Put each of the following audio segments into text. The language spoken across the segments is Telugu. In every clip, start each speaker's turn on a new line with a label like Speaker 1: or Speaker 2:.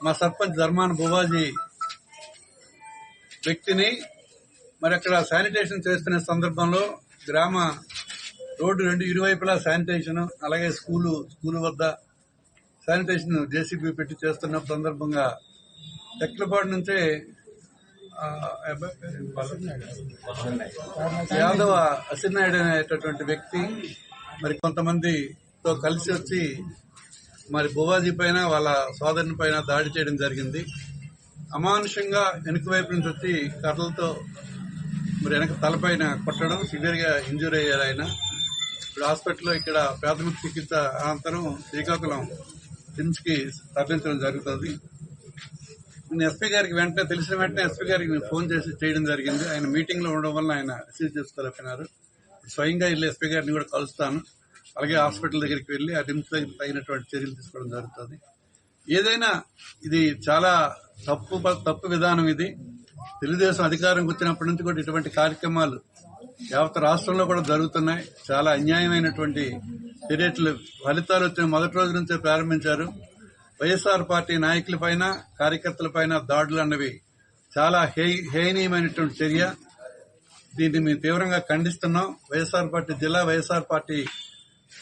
Speaker 1: మా సర్పంచ్ ధర్మాన భువాజీ వ్యక్తిని మరి అక్కడ శానిటేషన్ చేస్తున్న సందర్భంలో గ్రామ రోడ్డు రెండు ఇరువైపులా శానిటేషన్, అలాగే స్కూలు వద్ద శానిటేషన్ జేసీబీ పెట్టి చేస్తున్న సందర్భంగా తెక్కలపాడు నుంచే యాదవ అసినాయుడు అనేటటువంటి వ్యక్తి మరి కొంతమందితో కలిసి వచ్చి మరి భువాజీ పైన వాళ్ళ సోదరుని పైన దాడి చేయడం జరిగింది. అమానుషంగా వెనుక వైపు నుంచి వచ్చి కర్రలతో మరి వెనక తలపైన కొట్టడం, సివియర్ గా ఇంజూర్ అయ్యారు ఆయన. ఇప్పుడు హాస్పిటల్లో ఇక్కడ ప్రాథమిక చికిత్స అనంతరం శ్రీకాకుళం టిమ్స్ కి తరలించడం జరుగుతుంది. నేను ఎస్పీ గారికి తెలిసిన వెంటనే ఎస్పీ గారికి నేను ఫోన్ చేసి చేయడం జరిగింది. ఆయన మీటింగ్ లో ఉండడం వల్ల ఆయన రిసీవ్ చేసుకోలేకపోయినారు. స్వయంగా వెళ్ళి ఎస్పీ గారిని కూడా కలుస్తాను. అలాగే హాస్పిటల్ దగ్గరికి వెళ్లి ఆ టిమ్స్ దగ్గర తగినటువంటి చర్యలు తీసుకోవడం జరుగుతుంది. ఏదైనా ఇది చాలా తప్పు విధానం. ఇది తెలుగుదేశం అధికారంకి వచ్చినప్పటి నుంచి కూడా ఇటువంటి కార్యక్రమాలు యావత్ రాష్ట్రంలో కూడా జరుగుతున్నాయి. చాలా అన్యాయమైనటువంటి చర్యలు ఫలితాలు వచ్చిన మొదటి రోజు నుంచే ప్రారంభించారు. వైఎస్ఆర్ పార్టీ నాయకులపైన కార్యకర్తలపైన దాడులు అన్నవి చాలా హేయనీయమైనటువంటి చర్య. దీన్ని మేము తీవ్రంగా ఖండిస్తున్నాం. వైఎస్ఆర్ పార్టీ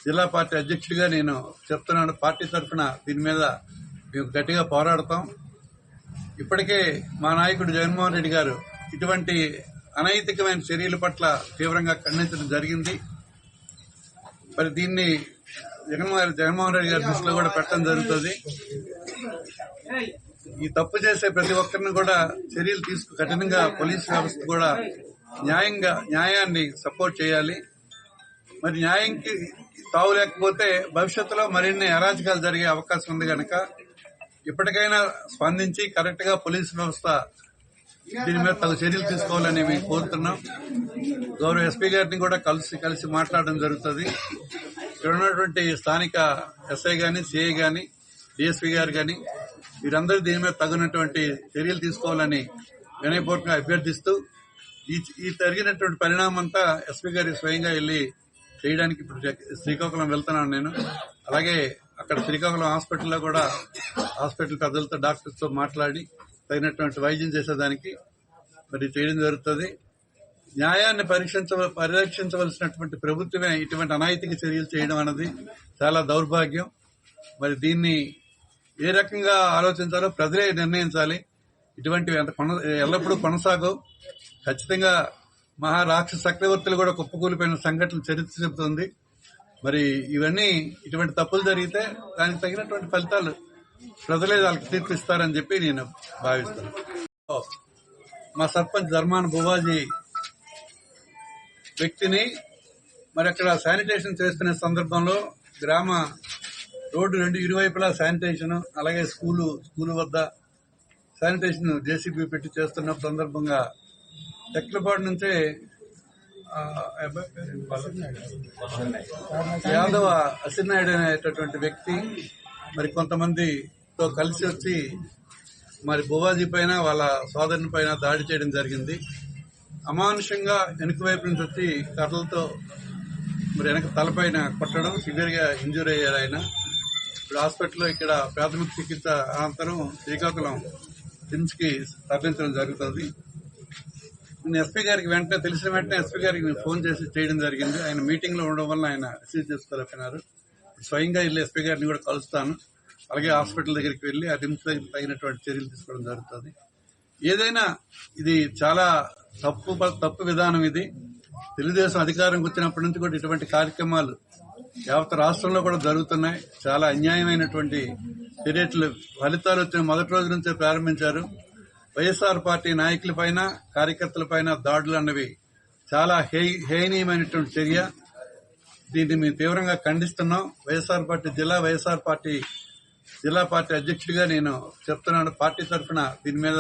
Speaker 1: జిల్లా పార్టీ అధ్యక్షుడిగా నేను చెప్తున్నాను. పార్టీ తరఫున దీని మీద మేము గట్టిగా పోరాడతాం. ఇప్పటికే మా నాయకుడు జగన్మోహన్ రెడ్డి గారు ఇటువంటి అనైతికమైన చర్యల పట్ల తీవ్రంగా ఖండించడం జరిగింది. మరి దీన్ని జగన్మోహన్ రెడ్డి గారి దృష్టిలో కూడా పెట్టడం జరుగుతుంది. ఈ తప్పు చేసే ప్రతి ఒక్కరిని కూడా చర్యలు కఠినంగా పోలీసు వ్యవస్థ కూడా న్యాయాన్ని సపోర్ట్ చేయాలి. మరి న్యాయంకి తావు లేకపోతే భవిష్యత్తులో మరిన్ని అరాచకాలు జరిగే అవకాశం ఉంది కనుక ఇప్పటికైనా స్పందించి కరెక్ట్ గా పోలీసు వ్యవస్థ దీని మీద తగు చర్యలు తీసుకోవాలని మేము కోరుతున్నాం. గౌరవ ఎస్పీ గారిని కూడా కలిసి మాట్లాడడం జరుగుతుంది. ఇక్కడ ఉన్నటువంటి స్థానిక ఎస్ఐ గాని, సిఐ గాని, డిఎస్పీ గారు గాని వీరందరూ దీని మీద తగినటువంటి చర్యలు తీసుకోవాలని వినయపూర్వకంగా అభ్యర్థిస్తూ ఈ జరిగినటువంటి పరిణామం అంతా ఎస్పీ గారికి స్వయంగా వెళ్లి చేయడానికి ఇప్పుడు శ్రీకాకుళం వెళ్తున్నాను నేను. అలాగే అక్కడ శ్రీకాకుళం హాస్పిటల్లో కూడా హాస్పిటల్ పెద్దలతో డాక్టర్స్ తో మాట్లాడి తగినటువంటి వైద్యం చేసేదానికి మరి చేయడం జరుగుతుంది. న్యాయాన్ని పరిరక్షించవలసినటువంటి ప్రభుత్వమే ఇటువంటి అనైతిక చర్యలు చేయడం అన్నది చాలా దౌర్భాగ్యం. మరి దీన్ని ఏ రకంగా ఆలోచించాలో ప్రజలే నిర్ణయించాలి. ఇటువంటివి ఎల్లప్పుడూ కొనసాగవు. ఖచ్చితంగా మహారాక్షస చక్రవర్తులు కూడా కుప్పకూలిపోయిన సంఘటనలు చరిత్ర చెబుతుంది. మరి ఇవన్నీ ఇటువంటి తప్పులు జరిగితే దానికి తగినటువంటి ఫలితాలు ప్రజలే వాళ్ళకి తీర్పిస్తారని చెప్పి నేను భావిస్తున్నాను. మా సర్పంచ్ ధర్మాన భువాజీ వ్యక్తిని మరి అక్కడ శానిటేషన్ చేస్తున్న సందర్భంలో గ్రామ రోడ్డు రెండు ఇరువైపులా శానిటేషన్, అలాగే స్కూలు వద్ద శానిటేషన్ జేసీబీ పెట్టి చేస్తున్న సందర్భంగా తెక్కలపాడు నుంచే యాదవ అసినాయుడు అనేటటువంటి వ్యక్తి మరి కొంతమందితో కలిసి వచ్చి మరి భువాజీ పైన వాళ్ళ సోదరుని పైన దాడి చేయడం జరిగింది. అమానుషంగా వెనుక వైపు నుంచి వచ్చి కర్రలతో మరి వెనక తలపైన కొట్టడం, సివియర్ గా ఇంజూర్ అయ్యారు ఆయన. ఇప్పుడు హాస్పిటల్లో ఇక్కడ ప్రాథమిక చికిత్స అనంతరం శ్రీకాకుళం టిమ్స్ కి తరలించడం జరుగుతుంది. నేను ఎస్పీ గారికి తెలిసిన వెంటనే ఎస్పీ గారికి నేను ఫోన్ చేసి చేయడం జరిగింది. ఆయన మీటింగ్ లో ఉండడం వల్ల ఆయన రిసీవ్ చేసుకోలేకపోయినారు. స్వయంగా వెళ్ళి ఎస్పీ గారిని కూడా కలుస్తాను. అలాగే హాస్పిటల్ దగ్గరికి వెళ్లి ఆ టిమ్స్ దగ్గర తగినటువంటి చర్యలు తీసుకోవడం జరుగుతుంది. ఏదైనా ఇది చాలా తప్పు విధానం. ఇది తెలుగుదేశం అధికారంకి వచ్చినప్పటి నుంచి కూడా ఇటువంటి కార్యక్రమాలు యావత్ రాష్ట్రంలో కూడా జరుగుతున్నాయి. చాలా అన్యాయమైనటువంటి చర్యలు ఫలితాలు వచ్చిన మొదటి రోజు నుంచే ప్రారంభించారు. వైఎస్ఆర్ పార్టీ నాయకులపైన కార్యకర్తలపైన దాడులు అన్నవి చాలా హేయనీయమైనటువంటి చర్య. దీన్ని మేము తీవ్రంగా ఖండిస్తున్నాం. వైఎస్ఆర్ పార్టీ జిల్లా పార్టీ అధ్యక్షుడిగా నేను చెప్తున్నాను. పార్టీ తరఫున దీని మీద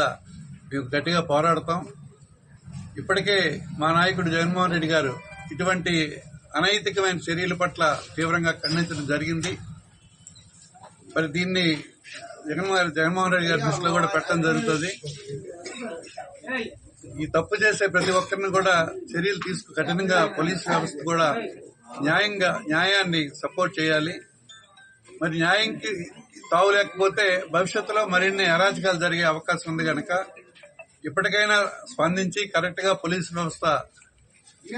Speaker 1: మేము గట్టిగా పోరాడతాం. ఇప్పటికే మా నాయకుడు జగన్మోహన్ రెడ్డి గారు ఇటువంటి అనైతికమైన చర్యల పట్ల తీవ్రంగా ఖండించడం జరిగింది. మరి దీన్ని జగన్మోహన్ రెడ్డి గారి దృష్టిలో కూడా పెట్టడం జరుగుతుంది. ఈ తప్పు చేసే ప్రతి ఒక్కరిని కూడా చర్యలు కఠినంగా పోలీసు వ్యవస్థ కూడా న్యాయాన్ని సపోర్ట్ చేయాలి. మరి న్యాయంకి తావు లేకపోతే భవిష్యత్తులో మరిన్ని అరాచకాలు జరిగే అవకాశం ఉంది కనుక ఇప్పటికైనా స్పందించి కరెక్ట్ గా పోలీసు వ్యవస్థ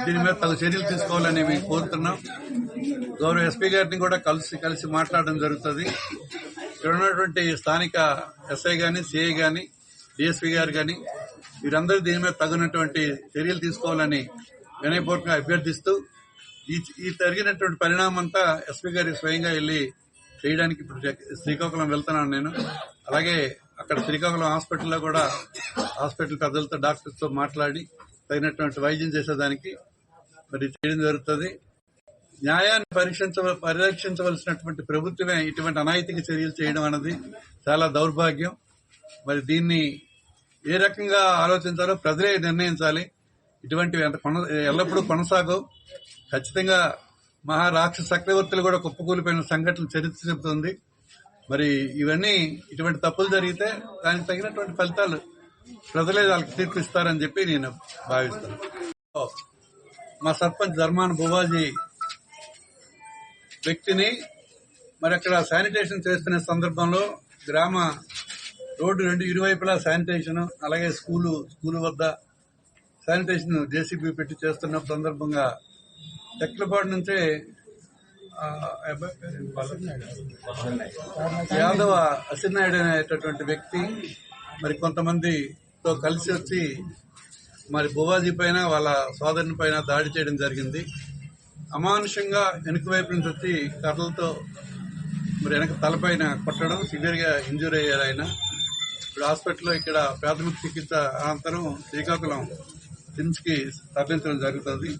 Speaker 1: దీని మీద తగు చర్యలు తీసుకోవాలని మేము కోరుతున్నాం. గౌరవ ఎస్పీ గారిని కూడా కలిసి మాట్లాడడం జరుగుతుంది. ఇక్కడ ఉన్నటువంటి స్థానిక ఎస్ఐ గాని, సిఐ గాని, డిఎస్పీ గారు గాని వీరందరూ దీని మీద తగినటువంటి చర్యలు తీసుకోవాలని వినయపూర్వకంగా అభ్యర్థిస్తూ ఈ జరిగినటువంటి పరిణామం అంతా ఎస్పీ గారికి స్వయంగా వెళ్లి చేయడానికి ఇప్పుడు శ్రీకాకుళం వెళ్తున్నాను నేను. అలాగే అక్కడ శ్రీకాకుళం హాస్పిటల్లో కూడా హాస్పిటల్ పెద్దలతో డాక్టర్స్ తో మాట్లాడి తగినటువంటి వైద్యం చేసేదానికి మరి చేయడం జరుగుతుంది. న్యాయాన్ని పరిరక్షించవలసినటువంటి ప్రభుత్వమే ఇటువంటి అనైతిక చర్యలు చేయడం అన్నది చాలా దౌర్భాగ్యం. మరి దీన్ని ఏ రకంగా ఆలోచించాలో ప్రజలే నిర్ణయించాలి. ఇటువంటివి ఎల్లప్పుడూ కొనసాగవు. ఖచ్చితంగా మహారాక్షస చక్రవర్తులు కూడా కుప్పకూలిపోయిన సంఘటనలు చరిత్ర చెబుతుంది. మరి ఇవన్నీ ఇటువంటి తప్పులు జరిగితే దానికి తగినటువంటి ఫలితాలు ప్రజలే వాళ్ళకి తీర్పిస్తారని చెప్పి నేను భావిస్తాను. మా సర్పంచ్ ధర్మాన భువాజీ వ్యక్తిని మరి అక్కడ శానిటేషన్ చేస్తున్న సందర్భంలో గ్రామ రోడ్డు రెండు ఇరువైపులా శానిటేషన్, అలాగే స్కూలు వద్ద శానిటేషన్ జేసీబీ పెట్టి చేస్తున్న సందర్భంగా తెక్కలపాడు నుంచే యాదవ అసినాయుడు అనేటటువంటి వ్యక్తి మరి కొంతమందితో కలిసి వచ్చి మరి భువాజీ పైన వాళ్ళ సోదరుని పైన దాడి చేయడం జరిగింది. అమానుషంగా వెనుక వైపు నుంచి వచ్చి కర్రలతో మరి వెనక తలపైన కొట్టడం, సివియర్ గా ఇంజూర్ అయ్యారు ఆయన. ఇప్పుడు హాస్పిటల్లో ఇక్కడ ప్రాథమిక చికిత్స అనంతరం శ్రీకాకుళం సిమ్స్ కి తరలించడం జరుగుతుంది.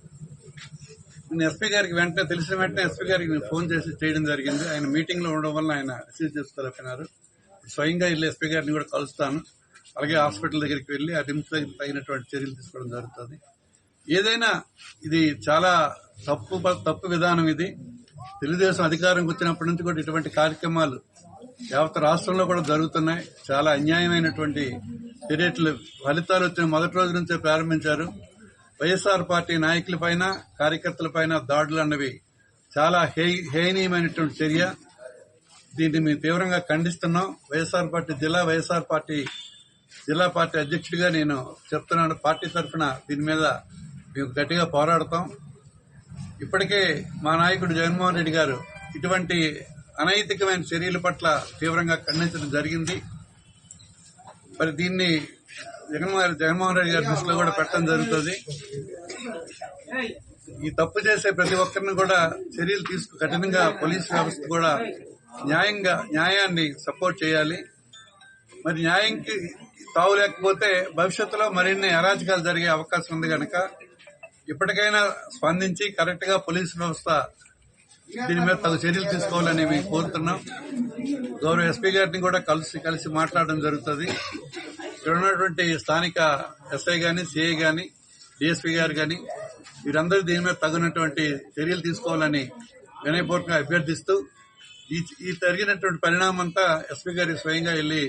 Speaker 1: నేను ఎస్పీ గారికి తెలిసిన వెంటనే ఎస్పీ గారికి నేను ఫోన్ చేసి చేయడం జరిగింది. ఆయన మీటింగ్ లో ఉండడం వల్ల ఆయన రిసీవ్ చేసుకోలేకపోయినారు. స్వయంగా వెళ్ళి ఎస్పీ గారిని కూడా కలుస్తాను. అలాగే హాస్పిటల్ దగ్గరికి వెళ్లి ఆ రిమ్స్ దగ్గర తగినటువంటి చర్యలు తీసుకోవడం జరుగుతుంది. ఏదైనా ఇది చాలా తప్పు విధానం. ఇది తెలుగుదేశం అధికారంకి వచ్చినప్పటి నుంచి కూడా ఇటువంటి కార్యక్రమాలు యావత్ రాష్ట్రంలో కూడా జరుగుతున్నాయి. చాలా అన్యాయమైనటువంటి చర్యలు ఫలితాలు వచ్చిన మొదటి రోజు నుంచే ప్రారంభించారు. వైఎస్ఆర్ పార్టీ నాయకులపైన, కార్యకర్తలపైన దాడులు అన్నవి చాలా హేయనీయమైనటువంటి చర్య. దీన్ని మేము తీవ్రంగా ఖండిస్తున్నాం. వైఎస్ఆర్ పార్టీ జిల్లా పార్టీ అధ్యక్షుడిగా నేను చెప్తున్నాను. పార్టీ తరఫున దీని మీద మేము గట్టిగా పోరాడతాం. ఇప్పటికే మా నాయకుడు జగన్మోహన్ రెడ్డి గారు ఇటువంటి అనైతికమైన చర్యల పట్ల తీవ్రంగా ఖండించడం జరిగింది. మరి దీన్ని జగన్మోహన్ రెడ్డి గారి దృష్టిలో కూడా పెట్టడం జరుగుతుంది. ఈ తప్పు చేసే ప్రతి ఒక్కరిని కూడా చర్యలు కఠినంగా పోలీసు వ్యవస్థ కూడా న్యాయాన్ని సపోర్ట్ చేయాలి. మరి న్యాయంకి తావు లేకపోతే భవిష్యత్తులో మరిన్ని అరాచకాలు జరిగే అవకాశం ఉంది కనుక ఇప్పటికైనా స్పందించి కరెక్ట్ గా పోలీసు వ్యవస్థ దీని మీద తగు చర్యలు తీసుకోవాలని మేము కోరుతున్నాం. గౌరవ ఎస్పీ గారిని కూడా కలిసి మాట్లాడడం జరుగుతుంది. ఇక్కడ ఉన్నటువంటి స్థానిక ఎస్ఐ గాని, సిఐ గాని, డిఎస్పీ గారు గాని వీరందరూ దీని మీద తగినటువంటి చర్యలు తీసుకోవాలని వినయపూర్వకంగా అభ్యర్థిస్తూ ఈ జరిగినటువంటి పరిణామం అంతా ఎస్పీ గారికి స్వయంగా వెళ్లి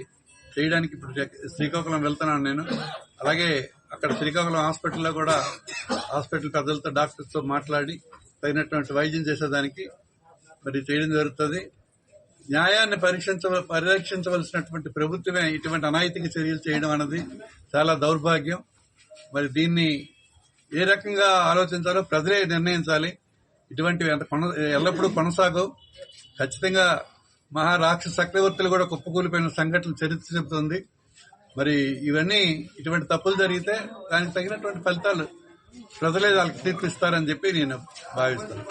Speaker 1: చేయడానికి ఇప్పుడు శ్రీకాకుళం వెళ్తున్నాను నేను. అలాగే అక్కడ శ్రీకాకుళం హాస్పిటల్లో కూడా హాస్పిటల్ పెద్దలతో డాక్టర్స్ తో మాట్లాడి తగినటువంటి వైద్యం చేసేదానికి మరి చేయడం జరుగుతుంది. న్యాయాన్ని పరిరక్షించవలసినటువంటి ప్రభుత్వమే ఇటువంటి అనైతిక చర్యలు చేయడం అన్నది చాలా దౌర్భాగ్యం. మరి దీన్ని ఏ రకంగా ఆలోచించాలో ప్రజలే నిర్ణయించాలి. ఇటువంటివి ఎల్లప్పుడూ కొనసాగవు. ఖచ్చితంగా మహారాక్షస చక్రవర్తులు కూడా కుప్పకూలిపోయిన సంఘటనలు చరిత్ర చెబుతుంది. మరి ఇవన్నీ ఇటువంటి తప్పులు జరిగితే దానికి తగినటువంటి ఫలితాలు ప్రజలే వాళ్ళకి తీర్పిస్తారని చెప్పి నేను భావిస్తాను.